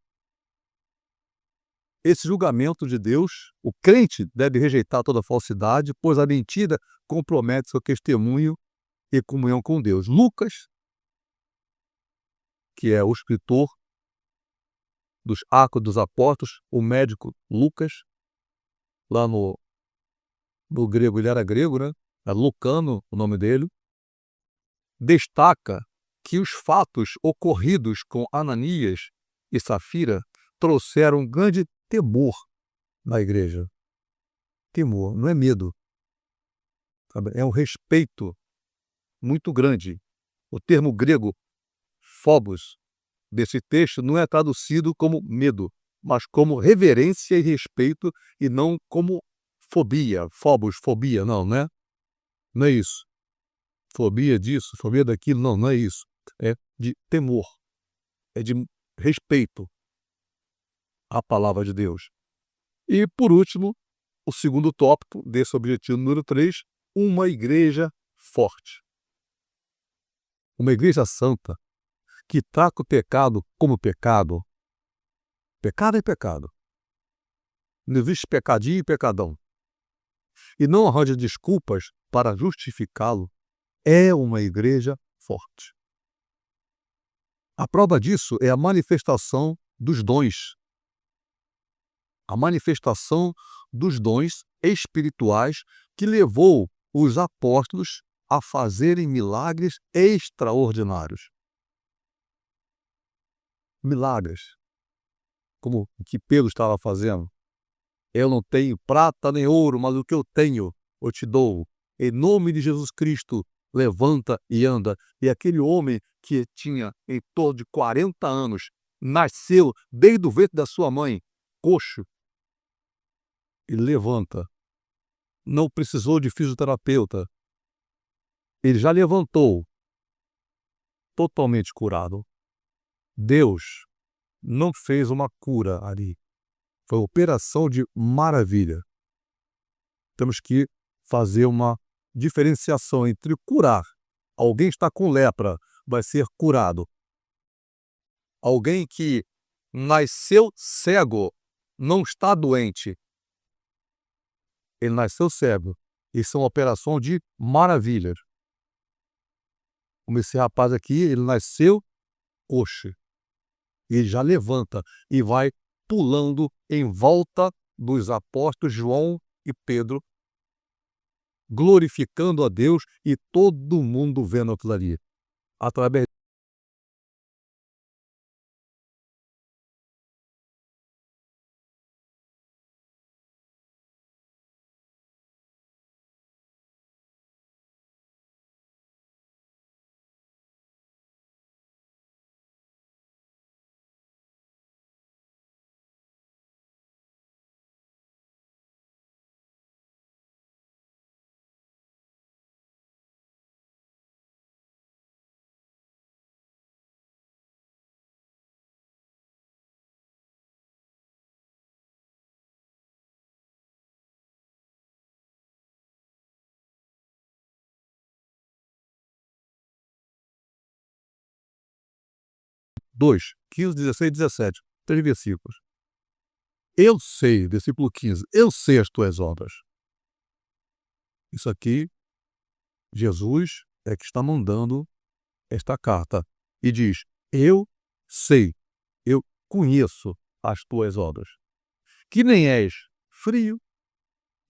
esse julgamento de Deus, o crente deve rejeitar toda falsidade, pois a mentira compromete seu testemunho e comunhão com Deus. Lucas, que é o escritor dos Atos dos Apóstolos, o médico Lucas, lá no grego, ele era grego, né? É Lucano o nome dele, destaca que os fatos ocorridos com Ananias e Safira trouxeram um grande temor na igreja. Temor, não é medo, sabe? É um respeito muito grande. O termo grego phobos desse texto não é traduzido como medo, mas como reverência e respeito, e não como fobia, phobos, fobia, não, né? Não é isso. Fobia disso, fobia daquilo, não, não é isso. É de temor, é de respeito à palavra de Deus. E, por último, o segundo tópico desse objetivo número 3, uma igreja forte. Uma igreja santa que trata o pecado como pecado. Pecado é pecado. Não existe pecadinho e pecadão. E não arranja desculpas para justificá-lo. É uma igreja forte. A prova disso é a manifestação dos dons. A manifestação dos dons espirituais que levou os apóstolos a fazerem milagres extraordinários. Milagres, como o que Pedro estava fazendo. Eu não tenho prata nem ouro, mas o que eu tenho, eu te dou. Em nome de Jesus Cristo, levanta e anda. E aquele homem que tinha em torno de 40 anos, nasceu desde o ventre da sua mãe, coxo, e levanta. Não precisou de fisioterapeuta. Ele já levantou, totalmente curado. Deus não fez uma cura ali. Foi uma operação de maravilha. Temos que fazer uma diferenciação entre curar. Alguém está com lepra, vai ser curado. Alguém que nasceu cego, não está doente. Ele nasceu cego. Isso é uma operação de maravilha. Como esse rapaz aqui, ele nasceu coxo. Ele já levanta e vai pulando em volta dos apóstolos João e Pedro, glorificando a Deus, e todo mundo vendo aquilo ali. Através dois, 15, 16, 17, 3 versículos. Eu sei, versículo 15, eu sei as tuas obras. Isso aqui, Jesus é que está mandando esta carta e diz: eu sei, eu conheço as tuas obras, que nem és frio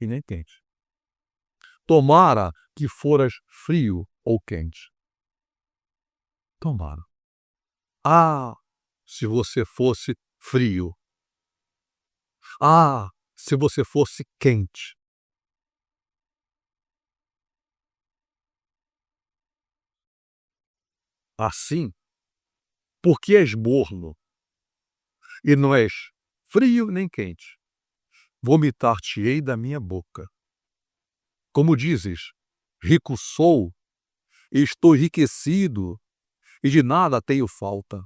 e nem quente. Tomara que foras frio ou quente. Tomara. Ah, se você fosse frio. Ah, se você fosse quente. Assim, porque és morno e não és frio nem quente, vomitar-te-ei da minha boca. Como dizes, rico sou estou enriquecido e de nada tenho falta.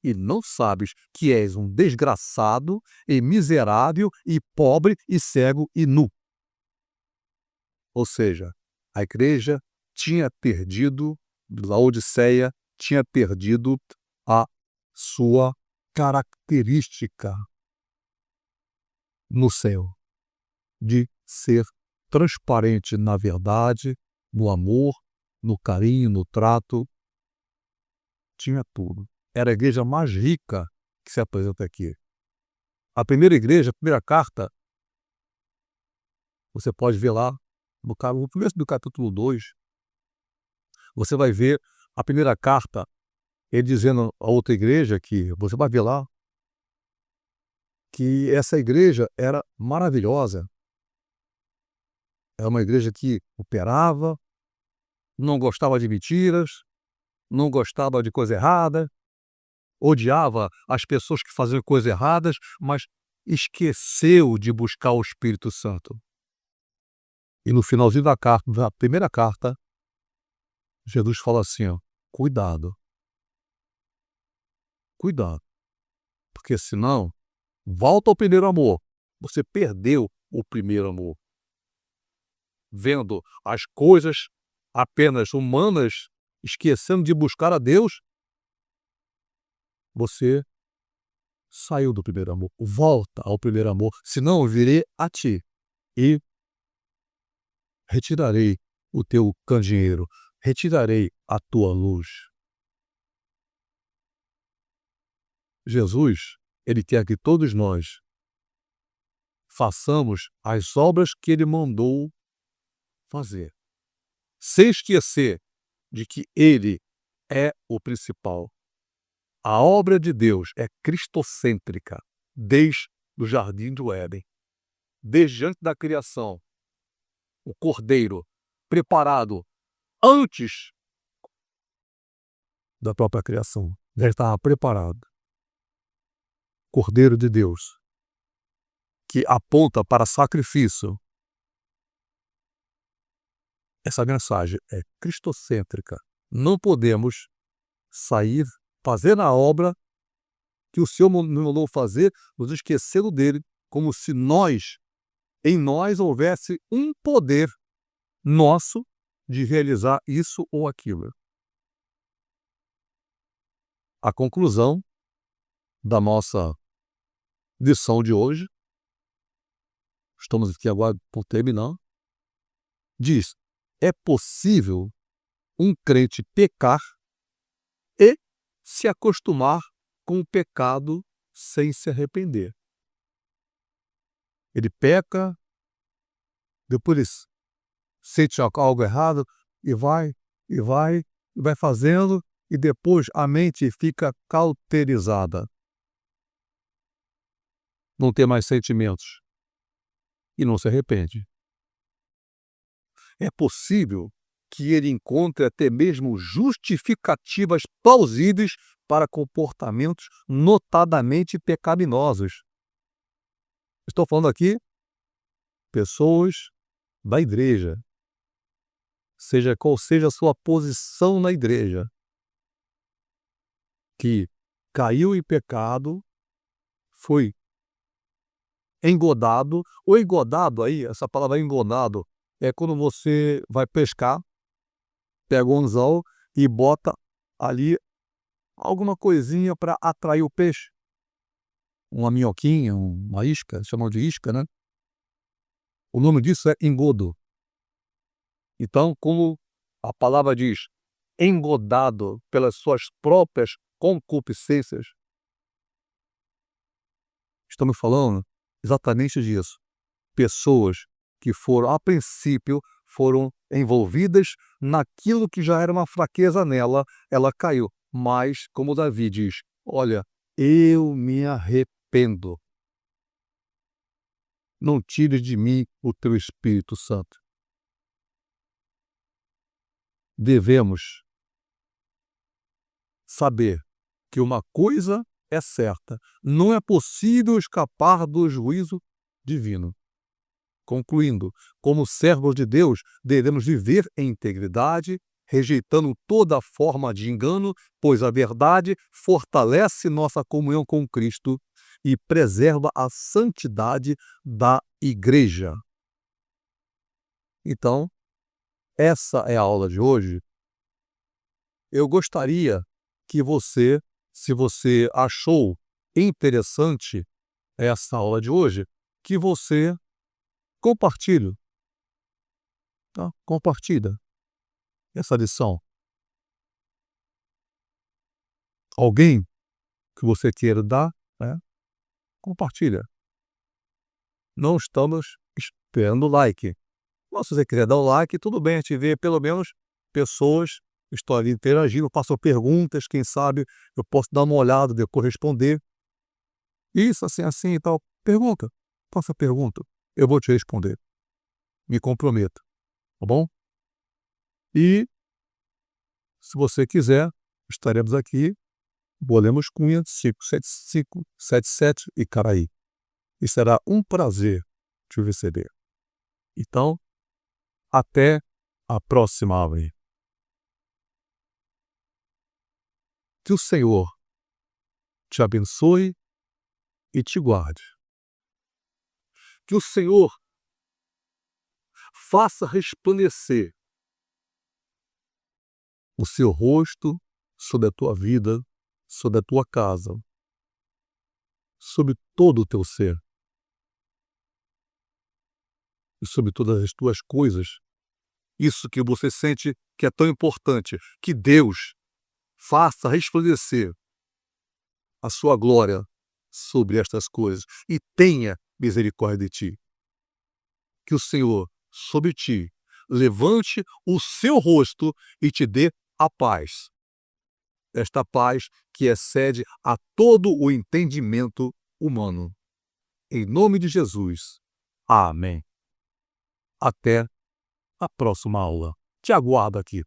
E não sabes que és um desgraçado e miserável e pobre e cego e nu. Ou seja, a igreja tinha perdido, Laodiceia tinha perdido a sua característica no céu, de ser transparente na verdade, no amor, no carinho, no trato. Tinha tudo. Era a igreja mais rica que se apresenta aqui. A primeira igreja, a primeira carta, você pode ver lá, no começo do capítulo 2, você vai ver a primeira carta, ele dizendo a outra igreja que, você vai ver lá, que essa igreja era maravilhosa. Era uma igreja que operava, não gostava de mentiras, não gostava de coisa errada, odiava as pessoas que faziam coisas erradas, mas esqueceu de buscar o Espírito Santo. E no finalzinho da carta, da primeira carta, Jesus fala assim, ó, cuidado, porque senão, volta ao primeiro amor. Você perdeu o primeiro amor. Vendo as coisas apenas humanas, esquecendo de buscar a Deus, você saiu do primeiro amor. Volta ao primeiro amor, senão eu virei a ti e retirarei o teu candeeiro, retirarei a tua luz. Jesus, ele quer que todos nós façamos as obras que ele mandou fazer, sem esquecer de que ele é o principal. A obra de Deus é cristocêntrica, desde o jardim do Éden, desde antes da criação. O Cordeiro, preparado antes da própria criação, já estava preparado. Cordeiro de Deus, que aponta para sacrifício. Essa mensagem é cristocêntrica. Não podemos sair, fazer a obra que o Senhor nos mandou fazer, nos esquecendo dele, como se em nós houvesse um poder nosso de realizar isso ou aquilo. A conclusão da nossa lição de hoje, estamos aqui agora por terminar, diz: é possível um crente pecar e se acostumar com o pecado sem se arrepender. Ele peca, depois ele sente algo errado e vai fazendo, e depois a mente fica cauterizada. Não tem mais sentimentos e não se arrepende. É possível que ele encontre até mesmo justificativas plausíveis para comportamentos notadamente pecaminosos. Estou falando aqui pessoas da igreja, seja qual seja a sua posição na igreja, que caiu em pecado, foi engodado. O engodado aí, essa palavra engodado, é quando você vai pescar, pega um anzol e bota ali alguma coisinha para atrair o peixe. Uma minhoquinha, uma isca, chamam de isca, né? O nome disso é engodo. Então, como a palavra diz, engodado pelas suas próprias concupiscências, estamos falando exatamente disso. Pessoas que foram, a princípio, foram envolvidas naquilo que já era uma fraqueza nela, ela caiu. Mas, como Davi diz, olha, eu me arrependo. Não tires de mim o teu Espírito Santo. Devemos saber que uma coisa é certa: não é possível escapar do juízo divino. Concluindo, como servos de Deus, devemos viver em integridade, rejeitando toda forma de engano, pois a verdade fortalece nossa comunhão com Cristo e preserva a santidade da igreja. Então, essa é a aula de hoje. Eu gostaria que você, se você achou interessante essa aula de hoje, que você compartilhe, tá? Compartilha essa lição. Alguém que você queira dar, né? Compartilha. Não estamos esperando like. Mas se você quiser dar o like, tudo bem, a gente vê pelo menos pessoas que estão ali interagindo, façam perguntas, quem sabe eu posso dar uma olhada, de corresponder. Isso, assim e tal. Pergunta, faça pergunta, eu vou te responder. Me comprometo, tá bom? E, se você quiser, estaremos aqui, Bolemos Cunha 57577 Icaraí. E será um prazer te receber. Então, até a próxima aula. Que o Senhor te abençoe e te guarde. Que o Senhor faça resplandecer o seu rosto sobre a tua vida, sobre a tua casa, sobre todo o teu ser e sobre todas as tuas coisas. Isso que você sente que é tão importante, que Deus faça resplandecer a sua glória sobre estas coisas e tenha misericórdia de ti. Que o Senhor, sobre ti, levante o seu rosto e te dê a paz. Esta paz que excede a todo o entendimento humano. Em nome de Jesus. Amém. Até a próxima aula. Te aguardo aqui.